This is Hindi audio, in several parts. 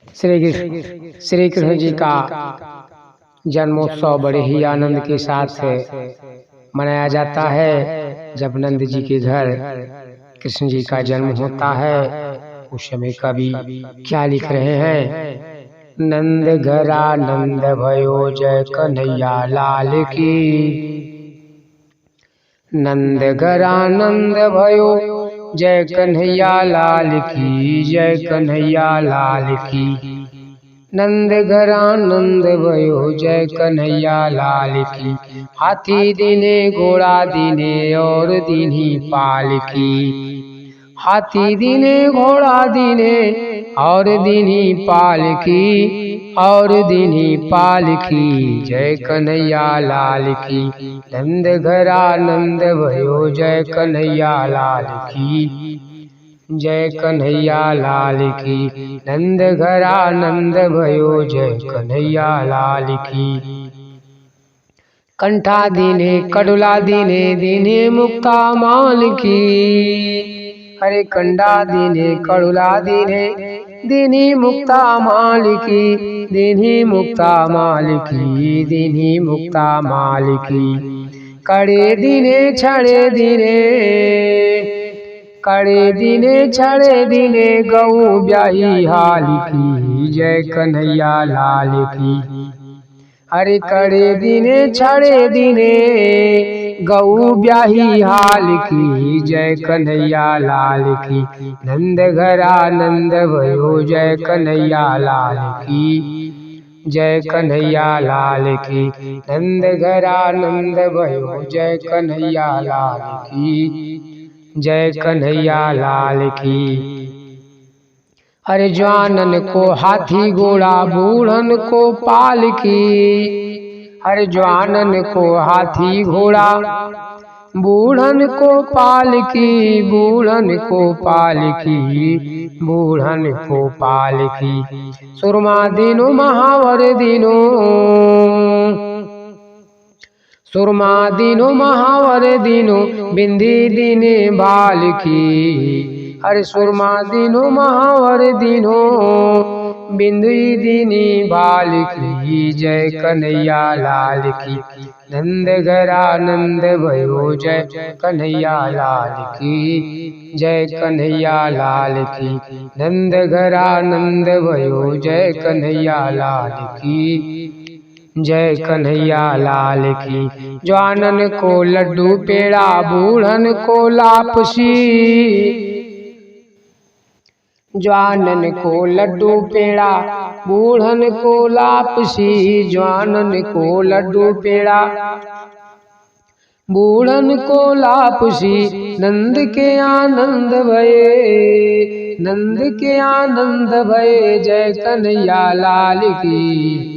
श्री कृष्ण जी का जन्मोत्सव बड़े ही आनंद के साथ मनाया जाता है। जब नंद जी के घर कृष्ण जी का जन्म होता है उस समय कवि क्या लिख रहे हैं? नंद घरा नंद भयो जय कन्हैया लाल की। नंद घरा नंद भयो जय कन्हैया लाल की, जय कन्हैया लाल की। नंद घरा नंद भयो जय कन्हैया लाल की। हाथी दीने घोड़ा दीने और दीनी पाल की। हाथी दीने घोड़ा दीने और दीनी पाल की, और दीनी पाल की। जय कन्हैया लाल की। नंद घरा नंद भयो जय कन्हैया लाल की, जय कन्हैया लाल की। नंद घरा नंद भयो जय कन्हैया लाल की। कंठा दीने कड़ुला दीने दीने मुक्ता माल की। हरे कंडा दीने कड़ुला दीने दीनी मुक्ता माल की, दीनी मुक्ता माल की, दीनी मुक्ता माल की। कड़े दीने छड़े दीने, कड़े दीने छड़े दीने गऊ ब्याही हाल की। जय कन्हैया लाल की। अरे कड़े दीने छड़े दीने गऊ ब्याही हाल की। जय कन्हैया लाल की। नंद घरा नंद भयो जय कन्हैया लाल की, जय कन्हैया लाल की। नंद घरा नंद भयो जय कन्हैया लाल की, जय कन्हैया लाल की। अरे जवानन को हाथी घोड़ा बूढ़न को पाल की। अरे जवानन को हाथी घोड़ा बूढ़न को पाल की, बूढ़न को पाल की, बूढ़न को पाल की। सुरमा दिनो महावर दिनो, सुरमा दिनो महावर दिनो बिंदी दिने भाल की। अरे सुरमा दिनो महावर दिनो बिंदी दिनी भाल की। जय कन्हैया लाल की। नंद घरा नंद भयो जय कन्हैया लाल की, जय कन्हैया लाल की। नंद घरा नंद भयो जय कन्हैया लाल की, जय कन्हैया लाल की। जवानन को लड्डू पेड़ा बूढ़न को लापसी। जवानन को लड्डू पेड़ा बूढ़न को लापसी। जवानन को लड्डू पेड़ा बूढ़न को लापसी। नंद के आनंद भये, नंद के आनंद भये जय कन्हैया लाल की,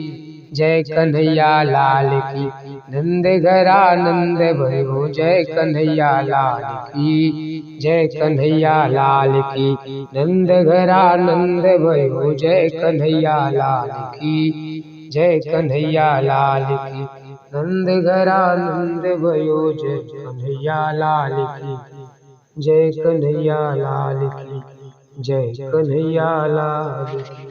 जय कन्हैया लाल की। नंद घरा नंद भयो जय कन्हैया लाल की, जय कन्हैया लाल की। नंद घरा नंद भयो जय कन्हैया लाल की, जय कन्हैया लाल की। नंद घरा नंद भयो जय कन्हैया लाल की, जय कन्हैया लाल की, जय कन्हैया लाल की।